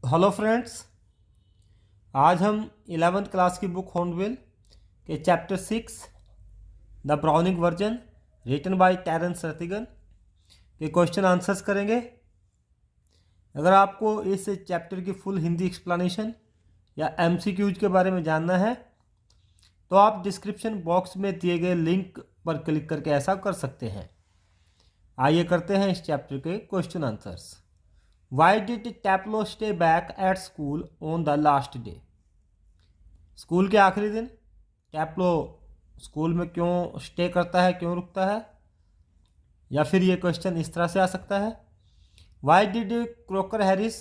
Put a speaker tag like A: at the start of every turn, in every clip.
A: Hello friends, आज हम 11th class की बुक हॉर्नबिल के chapter 6 the Browning version written by Terence Rattigan के क्वेश्चन आंसर्स करेंगे। अगर आपको इस चैप्टर की फुल हिंदी एक्सप्लेनेशन या एमसीक्यूज के बारे में जानना है तो आप डिस्क्रिप्शन बॉक्स में दिए गए लिंक पर क्लिक करके ऐसा कर सकते हैं। आइए करते हैं इस चैप्टर के question answers. Why did Taplo stay back at school on the last day? School के आखिरी दिन टैप्लो स्कूल में क्यों स्टे करता है, क्यों रुकता है? या फिर ये क्वेश्चन इस तरह से आ सकता है, Why did Crocker Harris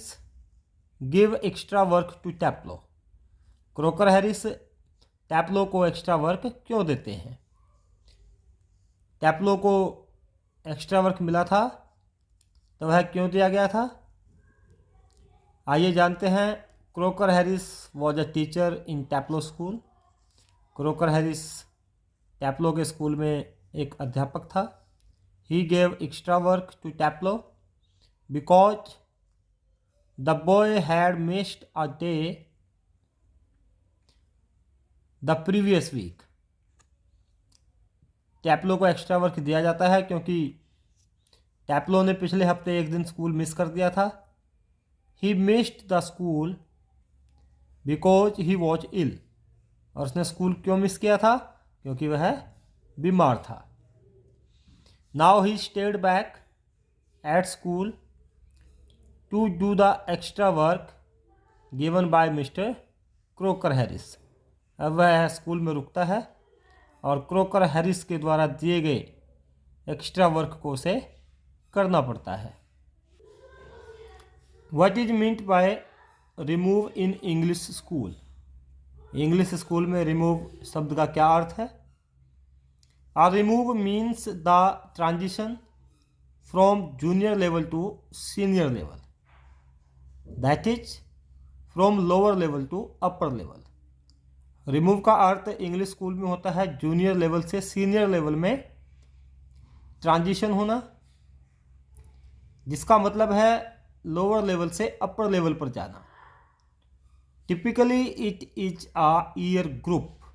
A: give extra work to Taplow? Crocker Harris Taplow को एक्स्ट्रा वर्क क्यों देते हैं? टैप्लो को एक्स्ट्रा वर्क मिला था तो वह क्यों दिया गया था? आइए जानते हैं। Crocker Harris was a teacher in Taplow school. Crocker Harris Taplow के स्कूल में एक अध्यापक था। He gave extra work to Taplow because the boy had missed a day the previous week. Taplow को एक्स्ट्रा वर्क दिया जाता है क्योंकि टैप्लो ने पिछले हफ्ते एक दिन स्कूल मिस कर दिया था। He missed the school because he was ill। और उसने स्कूल क्यों मिस किया था? क्योंकि वह बीमार था। Now he stayed back at school to do the extra work given by Mr. Croaker Harris. अब वह स्कूल में रुकता है और क्रोकर हैरिस के द्वारा दिए गए एक्स्ट्रा वर्क को उसे करना पड़ता है। What is meant by remove in English school? English school में रिमूव शब्द का क्या अर्थ है? Remove means the transition from junior level to senior level, that is from lower level to upper level. Remove का अर्थ इंग्लिश स्कूल में होता है जूनियर लेवल से सीनियर लेवल में ट्रांजिशन होना, जिसका मतलब है लोअर लेवल से अपर लेवल पर जाना। Typically it is a year group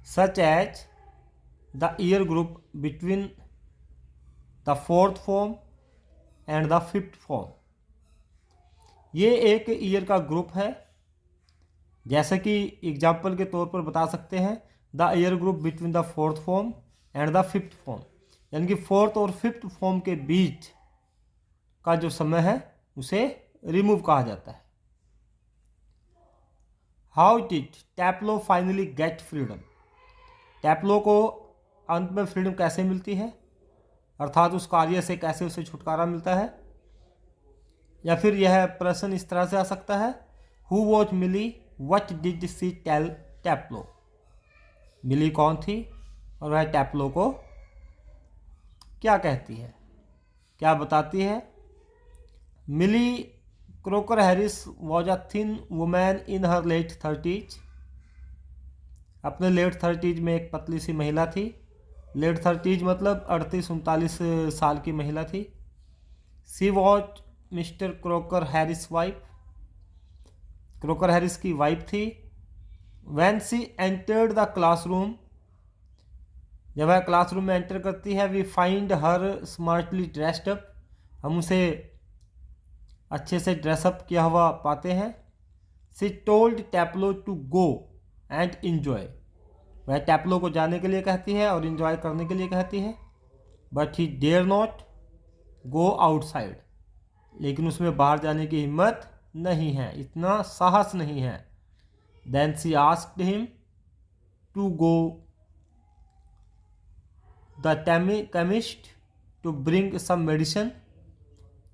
A: such as the year group between the fourth form and the fifth form. ये एक ईयर का ग्रुप है। जैसे कि एग्जाम्पल के तौर पर बता सकते हैं, the year group between the fourth form and the fifth form, यानी कि फोर्थ और फिफ्थ फॉर्म के बीच का जो समय है उसे रिमूव कहा जाता है। How did Taplow finally get freedom? Taplow को अंत में फ्रीडम कैसे मिलती है, अर्थात उस कार्य से कैसे उसे छुटकारा मिलता है? या फिर यह प्रश्न इस तरह से आ सकता है, who was Millie, what did she tell Taplow? Millie कौन थी और वह टैप्लो को क्या कहती है, क्या बताती है? Millie Crocker Harris was a thin woman in her late 30s। अपने लेट 30s में एक पतली सी महिला थी। लेट 30s मतलब 38-39 साल की महिला थी। She was mister croaker Harris wife. Crocker Harris की वाइफ थी। When she entered the classroom, जब वह क्लासरूम में एंटर करती है, we find her smartly dressed up, हम उसे अच्छे से ड्रेसअप किया हुआ पाते हैं। She told Taplow to go and enjoy, वह टैप्लो को जाने के लिए कहती है और इन्जॉय करने के लिए कहती है। But he dare not go outside, लेकिन उसमें बाहर जाने की हिम्मत नहीं है, इतना साहस नहीं है। Then she asked him to go the chemist to bring some medicine,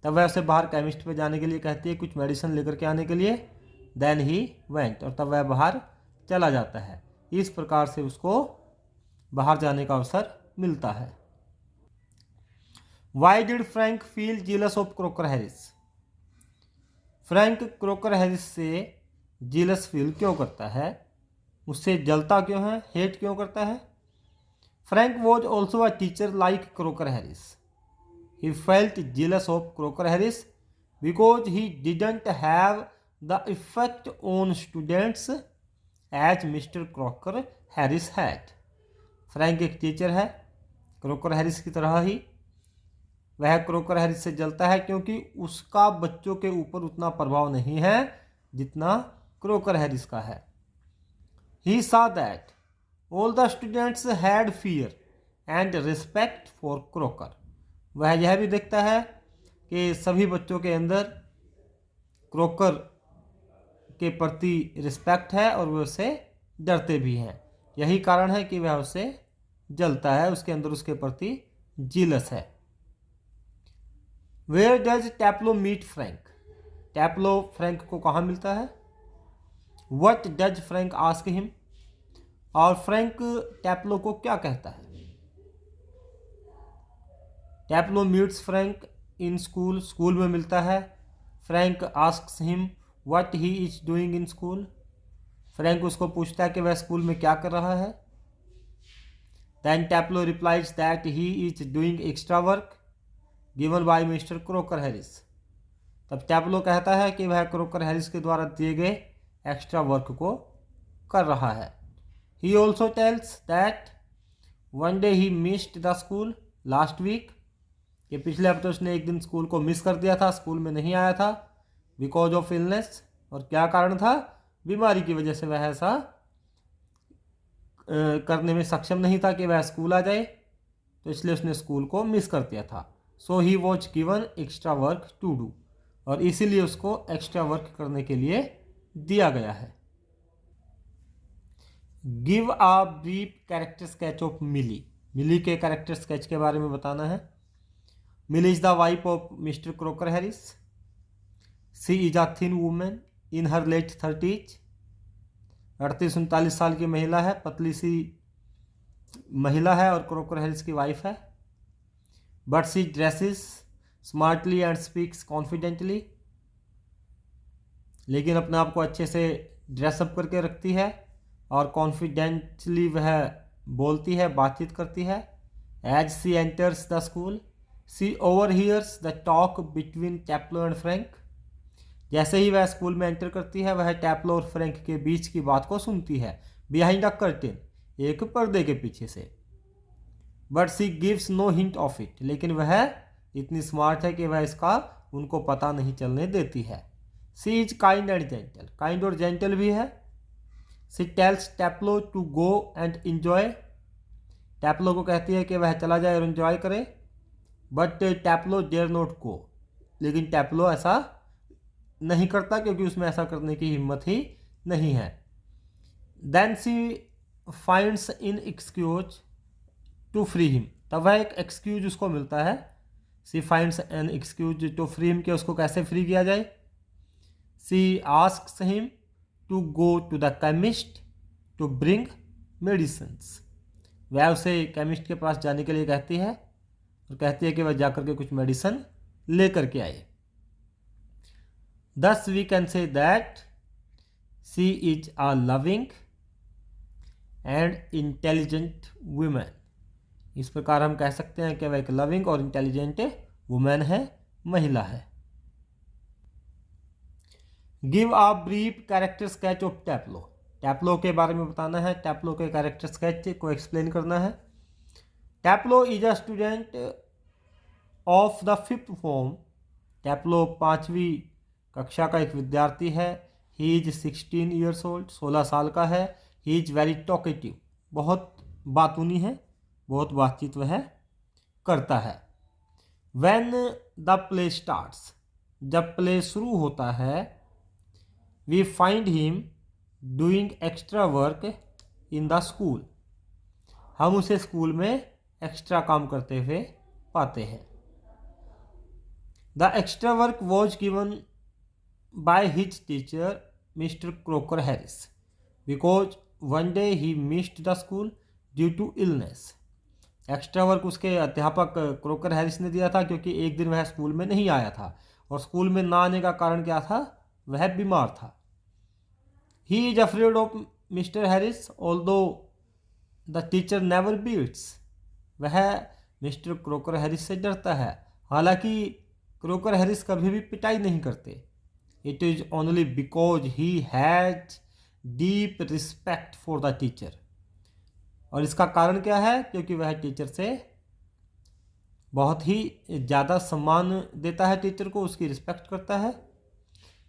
A: तब वह उसे बाहर केमिस्ट पे जाने के लिए कहती है, कुछ मेडिसिन लेकर के आने के लिए। देन ही वेंट, और तब वह बाहर चला जाता है। इस प्रकार से उसको बाहर जाने का अवसर मिलता है। Why did Frank feel jealous of Crocker Harris? Frank croaker Harris से जीलस फील क्यों करता है, उससे जलता क्यों है, हेट क्यों करता है? Frank was also a teacher like Croker Harris. He felt jealous of Croker Harris because he didn't have the effect on students as Mister Crocker Harris had. Frank एक टीचर है, क्रॉकर हैरिस की तरह ही वह Crocker Harris से जलता है क्योंकि उसका बच्चों के ऊपर उतना प्रभाव नहीं है जितना क्रॉकर हैरिस का है। ही saw that all the students had fear and respect for Crocker. वह यह भी देखता है कि सभी बच्चों के अंदर क्रॉकर के प्रति रिस्पेक्ट है और वे उससे डरते भी हैं। यही कारण है कि वह उससे जलता है, उसके अंदर उसके प्रति जीलस है। Where does Taplow meet Frank? Taplow Frank को कहाँ मिलता है? What does Frank ask him? और फ्रैंक टैप्लो को क्या कहता है? Taplow meets Frank in school, school में मिलता है। Frank asks him what he is doing in school. Frank उसको पूछता है कि वह स्कूल में क्या कर रहा है। Then Taplow replies that he is doing extra work given by mister Crocker Harris. तब टैप्लो कहता है कि वह क्रॉकर हैरिस के द्वारा दिए गए एक्स्ट्रा वर्क को कर रहा है। He also tells that one day he missed the school last week. ये पिछले हफ्ते उसने एक दिन स्कूल को मिस कर दिया था, स्कूल में नहीं आया था बिकॉज ऑफ इलनेस। और क्या कारण था? बीमारी की वजह से वह ऐसा करने में सक्षम नहीं था कि वह स्कूल आ जाए, तो इसलिए उसने स्कूल को मिस कर दिया था। So he was given extra work to do, और इसीलिए उसको एक्स्ट्रा वर्क करने के लिए दिया गया है। Give a brief character sketch of Millie. Millie के कैरेक्टर स्केच के बारे में बताना है। Millie is the wife of mister Crocker Harris. She is a thin women in her late 30s। 38-39 साल की महिला है, पतली सी महिला है और क्रॉकर हैरिस की वाइफ है। But she dresses smartly and speaks confidently. लेकिन अपने आप को अच्छे से ड्रेसअप करके रखती है और कॉन्फिडेंटली वह बोलती है, बातचीत करती है। As she enters the school she overhears the talk between Taplow and Frank. जैसे ही वह स्कूल में एंटर करती है वह टैप्लो और फ्रैंक के बीच की बात को सुनती है, बिहाइंड अ कर्टेन, एक पर्दे के पीछे से। But she gives no hint of it. लेकिन वह इतनी स्मार्ट है कि वह इसका उनको पता नहीं चलने देती है। She is kind and gentle, kind और जेंटल भी है। She tells Taplow to go and enjoy. Taplow को कहती है कि वह चला जाए और इंजॉय करे। But Taplow dare not go. लेकिन टैप्लो ऐसा नहीं करता क्योंकि उसमें ऐसा करने की हिम्मत ही नहीं है। Then she finds in excuse to free him. तब वह एक एक्सक्यूज उसको मिलता है। She finds an excuse to free him, कि उसको कैसे फ्री किया जाए। She asks him to go to the chemist to bring medicines. वह उसे केमिस्ट के पास जाने के लिए कहती है और कहती है कि वह जाकर के कुछ मेडिसिन लेकर के आए। Thus we can say that she is a loving and intelligent woman। इस प्रकार हम कह सकते हैं कि वह एक लविंग और इंटेलिजेंट वुमेन है, महिला है। Give a brief character sketch of Taplow. Taplow के बारे में बताना है, टैप्लो के कैरेक्टर स्केच को एक्सप्लेन करना है। Taplow is a student of the 5th form. Taplow 5वीं कक्षा का एक विद्यार्थी है। ही इज 16 ईयर्स ओल्ड, 16 साल का है। ही इज वेरी टॉकेटिव, बहुत बातूनी है, बहुत बातचीत वह करता है। व्हेन द प्ले स्टार्ट्स, जब प्ले शुरू होता है, we find him doing extra work in the school. हम उसे स्कूल में एक्स्ट्रा काम करते हुए पाते हैं। The extra work was given by his teacher Mr. Crocker Harris because one day he missed the school due to illness। Extra work उसके अध्यापक क्रोकर हैरिस ने दिया था क्योंकि एक दिन वह स्कूल में नहीं आया था, और स्कूल में ना आने का कारण क्या था? वह बीमार था। He is afraid of Mister Harris although the teacher never beats. वह मिस्टर क्रोकर हैरिस से डरता है, हालांकि क्रोकर हैरिस कभी भी पिटाई नहीं करते। It is only because he has deep respect for the teacher. और इसका कारण क्या है? क्योंकि वह टीचर से बहुत ही ज़्यादा सम्मान देता है, टीचर को उसकी रिस्पेक्ट करता है।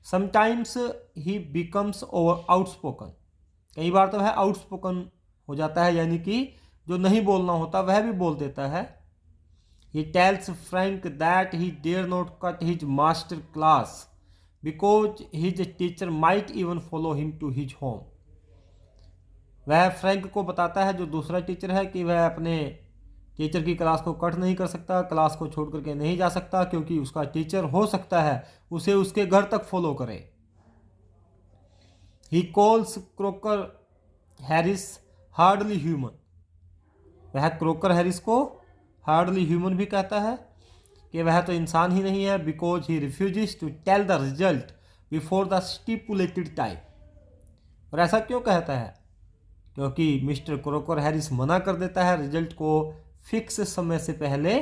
A: Sometimes he becomes over outspoken. कई बार तो वह आउटस्पोकन हो जाता है, यानी कि जो नहीं बोलना होता वह भी बोल देता है। He tells Frank that he dare not cut his master class because his teacher might even follow him to his home. वह फ्रैंक को बताता है, जो दूसरा टीचर है, कि वह अपने टीचर की क्लास को कट नहीं कर सकता, क्लास को छोड़ करके नहीं जा सकता, क्योंकि उसका टीचर हो सकता है उसे उसके घर तक फॉलो करे। He calls croaker Harris hardly human. वह क्रोकर हैरिस को हार्डली ह्यूमन भी कहता है कि वह तो इंसान ही नहीं है, because he refuses to tell the result before the stipulated time. और ऐसा क्यों कहता है? क्योंकि मिस्टर क्रोकर हैरिस मना कर देता है रिजल्ट को फिक्स समय से पहले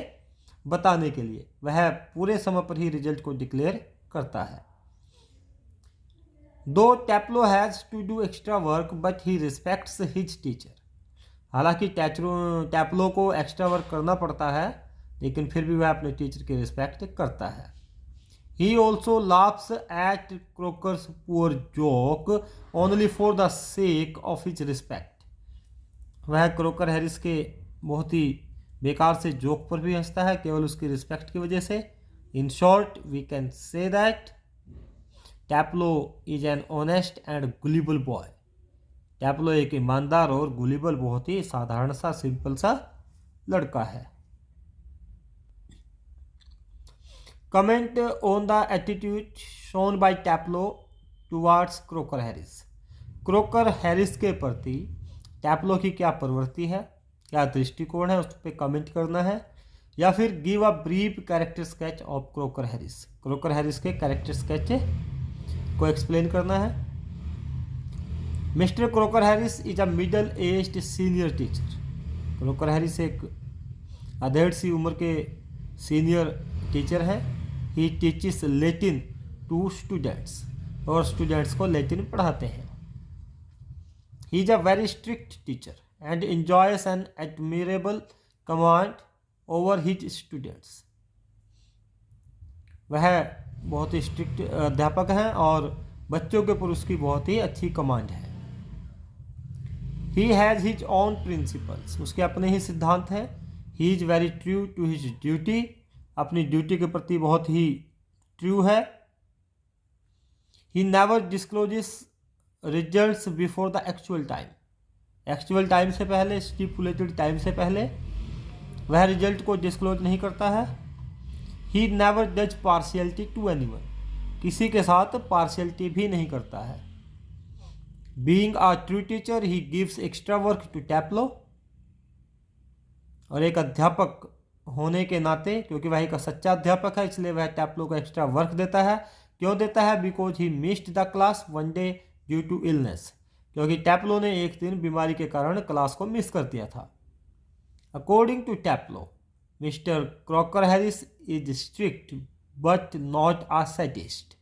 A: बताने के लिए। वह पूरे समय पर ही रिजल्ट को डिक्लेयर करता है। Though Taplow has to do extra work but he respects his teacher. हालांकि टैप्लो को एक्स्ट्रा वर्क करना पड़ता है, लेकिन फिर भी वह अपने टीचर की रिस्पेक्ट करता है। He also laughs at Crocker's poor joke only for the sake of his respect. वह क्रोकर हैरिस के बहुत ही बेकार से जोक पर भी हंसता है, केवल उसकी रिस्पेक्ट की वजह से। In short we can say that Taplow is an honest and gullible boy. Taplow एक ईमानदार और गुलिबल, बहुत ही साधारण सा, सिंपल सा लड़का है। Comment on the attitude shown by Taplow towards Crocker Harris. Crocker Harris के प्रति टैप्लो की क्या प्रवृत्ति है, क्या दृष्टिकोण है, उस पर कमेंट करना है, या फिर give a brief character sketch of Crocker Harris. Crocker Harris के कैरेक्टर स्केच को एक्सप्लेन करना है। Mister croaker Harris is a middle aged senior teacher. Croaker Harris एक अधेड़ सी उम्र के सीनियर टीचर हैं। ही टीचिस लैटिन टू स्टूडेंट्स, और स्टूडेंट्स को लैटिन पढ़ाते हैं। He is a very strict teacher and enjoys an admirable command over his students। वह बहुत ही स्ट्रिक्ट अध्यापक हैं और बच्चों के ऊपर उसकी बहुत ही अच्छी कमांड है। He has his own principles। उसके अपने ही सिद्धांत हैं। He is very true to his duty। अपनी ड्यूटी के प्रति बहुत ही ट्रू है। He never discloses results before the actual time। Actual time से पहले, स्टिपुलेटेड टाइम से पहले वह रिजल्ट को डिस्क्लोज नहीं करता है। He never does partiality to anyone. किसी के साथ पार्शियलिटी भी नहीं करता है। Being a true teacher he gives extra work to Taplow. और एक अध्यापक होने के नाते, क्योंकि वह एक सच्चा अध्यापक है, इसलिए वह टैप्लो को एक्स्ट्रा वर्क देता है। क्यों देता है? Because he missed the class one day due to illness. क्योंकि टैप्लो ने एक दिन बीमारी के कारण क्लास को मिस कर दिया था। According to Taplow mister croaker Harris is strict but not a sadist.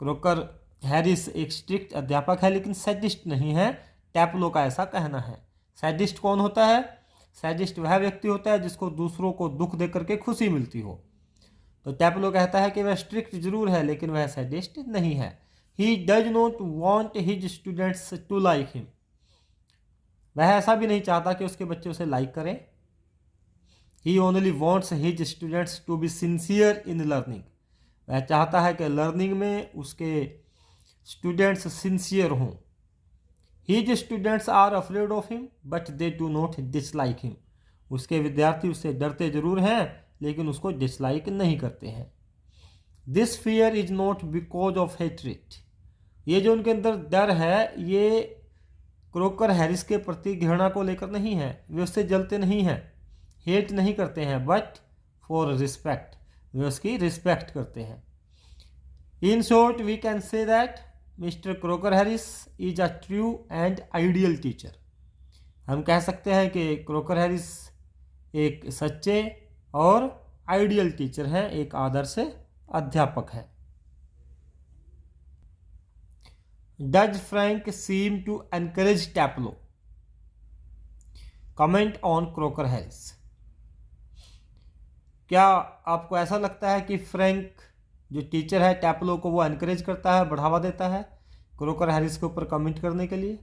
A: Crocker Harris एक स्ट्रिक्ट अध्यापक है, लेकिन सैडिस्ट नहीं है, टैप्लो का ऐसा कहना है। सैडिस्ट कौन होता है? सैडिस्ट वह व्यक्ति होता है जिसको दूसरों को दुख दे करके खुशी मिलती हो। तो टैप्लो कहता है कि वह स्ट्रिक्ट जरूर है, लेकिन वह सैडिस्ट नहीं है। He does not want his students to like him। वह ऐसा भी नहीं चाहता कि उसके बच्चे उसे लाइक करें। He only wants his students to be sincere in learning। वह चाहता है कि लर्निंग में उसके स्टूडेंट्स सिंसियर हों। His students are afraid of him but they do not dislike him। उसके विद्यार्थी उससे डरते जरूर हैं, लेकिन उसको डिसलाइक नहीं करते हैं। This fear is not because of hatred। ये जो उनके अंदर डर है, ये क्रोकर हैरिस के प्रति घृणा को लेकर नहीं है। वे उससे जलते नहीं हैं, हेट नहीं करते हैं, बट फॉर रिस्पेक्ट, वे उसकी रिस्पेक्ट करते हैं। In short we can say that Mister croaker Harris is a true and ideal teacher. हम कह सकते हैं कि क्रोकर हैरिस एक सच्चे और आइडियल टीचर है, एक आदर्श अध्यापक है। Does Frank seem to encourage Taplow? Comment on Crocker Harris. क्या आपको ऐसा लगता है कि फ्रैंक जो टीचर है टैप्लो को वो एनकरेज करता है, बढ़ावा देता है क्रोकर हैरिस के ऊपर कमेंट करने के लिए?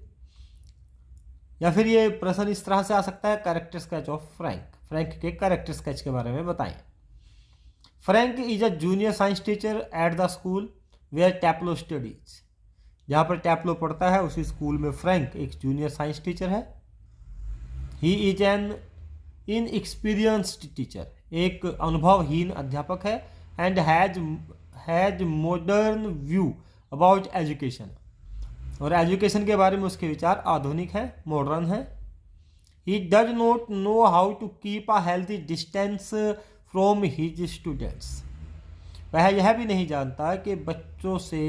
A: या फिर ये प्रश्न इस तरह से आ सकता है, character sketch of Frank, Frank के कैरेक्टर स्केच के बारे में बताएं। Frank is a junior science teacher at the school where Taplow studies. जहाँ पर टैप्लो पढ़ता है उसी स्कूल में फ्रैंक एक जूनियर साइंस टीचर है। He is an inexperienced teacher, एक अनुभवहीन अध्यापक है। And has modern view about education, और एजुकेशन के बारे में उसके विचार आधुनिक हैं, मॉडर्न हैं। He does not know how to keep a healthy distance from his students. वह यह भी नहीं जानता कि बच्चों से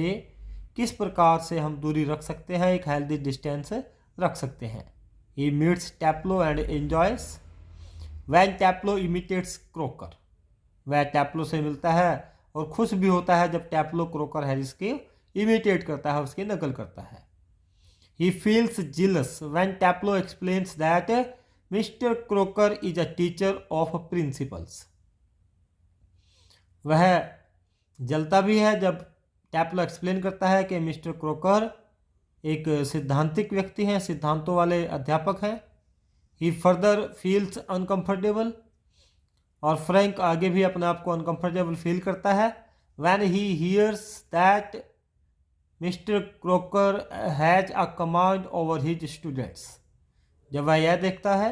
A: किस प्रकार से हम दूरी रख सकते हैं, एक हेल्थी डिस्टेंस रख सकते हैं। He meets Taplow and enjoys when Taplow imitates Crocker. वह टैप्लो से मिलता है और खुश भी होता है जब टैप्लो क्रोकर हैरिस के इमिटेट करता है, उसकी नकल करता है। He feels jealous when Taplow explains that Mr. Crocker is a teacher of principles. वह जलता भी है जब टैप्लो एक्सप्लेन करता है कि मिस्टर क्रोकर एक सिद्धांतिक व्यक्ति हैं, सिद्धांतों वाले अध्यापक हैं। He further feels uncomfortable, और फ्रैंक आगे भी अपने आप को अनकंफर्टेबल फील करता है when he hears that mister croaker has a command over his students. जब वह यह देखता है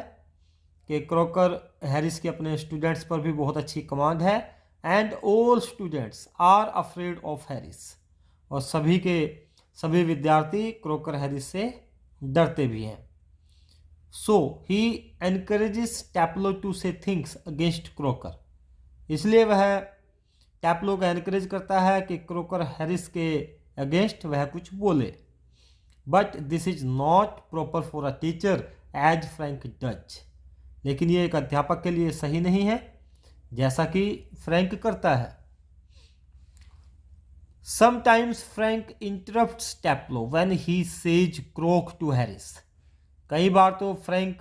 A: कि क्रोकर हैरिस के अपने स्टूडेंट्स पर भी बहुत अच्छी कमांड है। And all students are afraid of Harris, और सभी विद्यार्थी क्रोकर हैरिस से डरते भी हैं। So he encourages Taplow to say things against Croker, इसलिए वह टैप्लो को एनकरेज करता है कि क्रोकर हैरिस के अगेंस्ट वह कुछ बोले। But this is not proper for a teacher as Frank does, लेकिन ये एक अध्यापक के लिए सही नहीं है जैसा कि फ्रैंक करता है। Sometimes Frank interrupts Taplow when he says Crocker Harris. कई बार तो फ्रैंक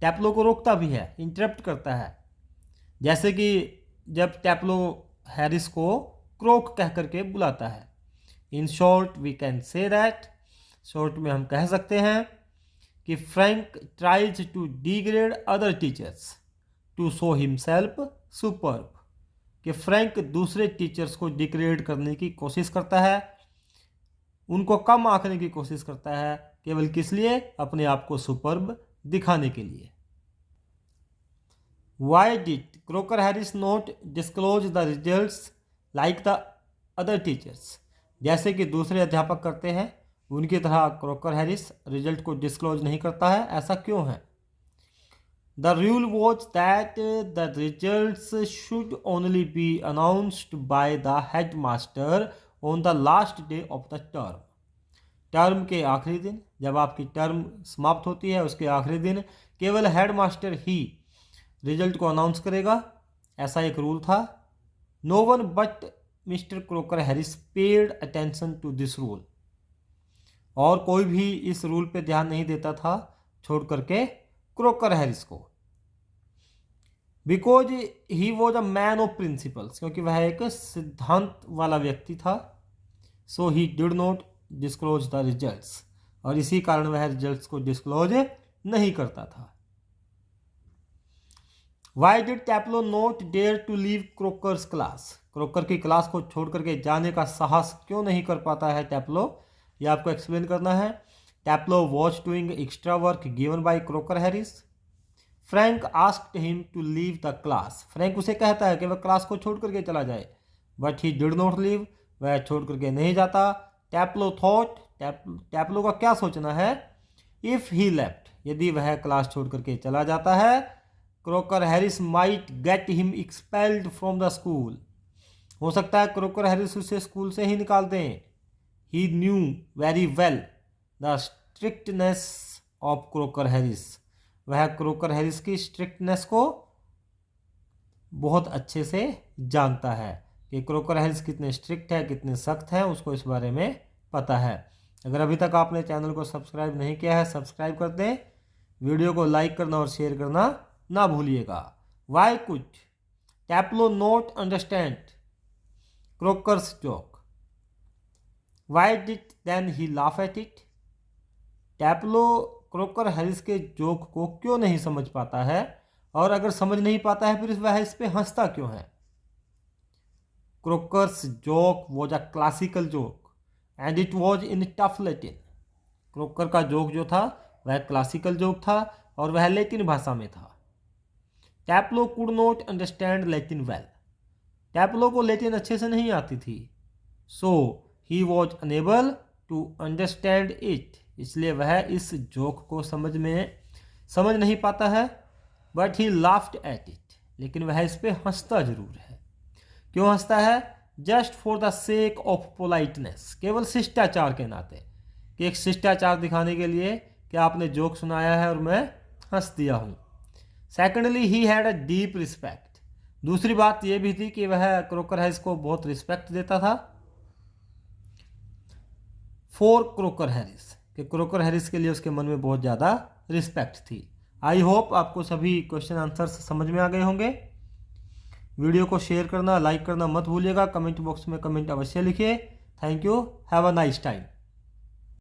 A: टैप्लो को रोकता भी है, इंटरप्ट करता है, जैसे कि जब टैप्लो हैरिस को क्रोक कह करके बुलाता है। In short we can say that, short में हम कह सकते हैं कि Frank tries to degrade other teachers to show himself superb, कि फ्रैंक दूसरे टीचर्स को डिग्रेड करने की कोशिश करता है, उनको कम आंकने की कोशिश करता है, केवल किस लिए? अपने आप को सुपर्ब दिखाने के लिए। Why did croaker Harris not disclose the results like the other teachers? जैसे कि दूसरे अध्यापक करते हैं उनकी तरह क्रोकर हैरिस रिजल्ट को डिस्क्लोज नहीं करता है, ऐसा क्यों है? The rule was that the results should only B announced by the head master on the last day of the term. Term के आखिरी दिन, जब आपकी टर्म समाप्त होती है उसके आखिरी दिन केवल हेड मास्टर ही रिजल्ट को अनाउंस करेगा, ऐसा एक रूल था। No one but Mister croaker Harris paid attention to this rule, और कोई भी इस रूल पे ध्यान नहीं देता था छोड़ करके क्रोकर हैरिस को। Because he was a man of principles, क्योंकि वह एक सिद्धांत वाला व्यक्ति था। So he did not disclose the results, और इसी कारण वह रिजल्ट्स को डिस्क्लोज नहीं करता था। Why did Taplow not dare to leave Crocker's class? Crocker की क्लास को छोड़ करके जाने का साहस क्यों नहीं कर पाता है टैप्लो? ये आपको एक्सप्लेन करना है। Taplow was doing extra work given by Crocker Harris. Frank asked him to leave the class. Frank उसे कहता है कि वह क्लास को छोड़ करके चला जाए, but he did not leave, वह छोड़ करके नहीं जाता। टैप्लो थॉट, टैप्लो का क्या सोचना है? इफ ही लेफ्ट, यदि वह क्लास छोड़ करके चला जाता है, croaker Harris might get him expelled from the school, हो सकता है क्रोकर हैरिस उसे स्कूल से ही निकाल दें। He knew very well the strictness of Crocker Harris, वह क्रोकर हैरिस की स्ट्रिक्टनेस को बहुत अच्छे से जानता है कि क्रोकर हैरिस कितने स्ट्रिक्ट है, कितने सख्त हैं, उसको इस बारे में पता है। अगर अभी तक आपने चैनल को सब्सक्राइब नहीं किया है, सब्सक्राइब कर दें। वीडियो को लाइक करना और शेयर करना ना भूलिएगा। Why could Taplow not understand Crocker's joke? Why did then he laugh at it? Taplow Crocker Harris के जोक को क्यों नहीं समझ पाता है, और अगर समझ नहीं पाता है फिर वह इस पे हंसता क्यों है? Crocker's joke was a classical joke and it was in tough Latin. Crocker का जोक जो था वह क्लासिकल जोक था और वह लैटिन भाषा में था। टैप्लो could not understand Latin well. टैप्लो को लैटिन अच्छे से नहीं आती थी। So he was unable to understand it, इसलिए वह इस जोक को समझ नहीं पाता है। But he laughed at it, लेकिन वह इस पर हंसता जरूर है। क्यों हंसता है? Just for the sake of politeness, केवल शिष्टाचार के नाते, कि एक शिष्टाचार दिखाने के लिए कि आपने जोक सुनाया है और मैं हंस दिया हूँ। Secondly he had a deep respect. दूसरी बात यह भी थी कि वह क्रोकर हैरिस को बहुत रिस्पेक्ट देता था। फॉर क्रोकर हैरिस, कि क्रोकर हैरिस के लिए उसके मन में बहुत ज़्यादा रिस्पेक्ट थी। आई होप आपको सभी क्वेश्चन आंसर्स समझ में आ गए होंगे। वीडियो को शेयर करना, लाइक करना मत भूलिएगा। कमेंट बॉक्स में कमेंट अवश्य लिखिए। Thank you, have a nice time.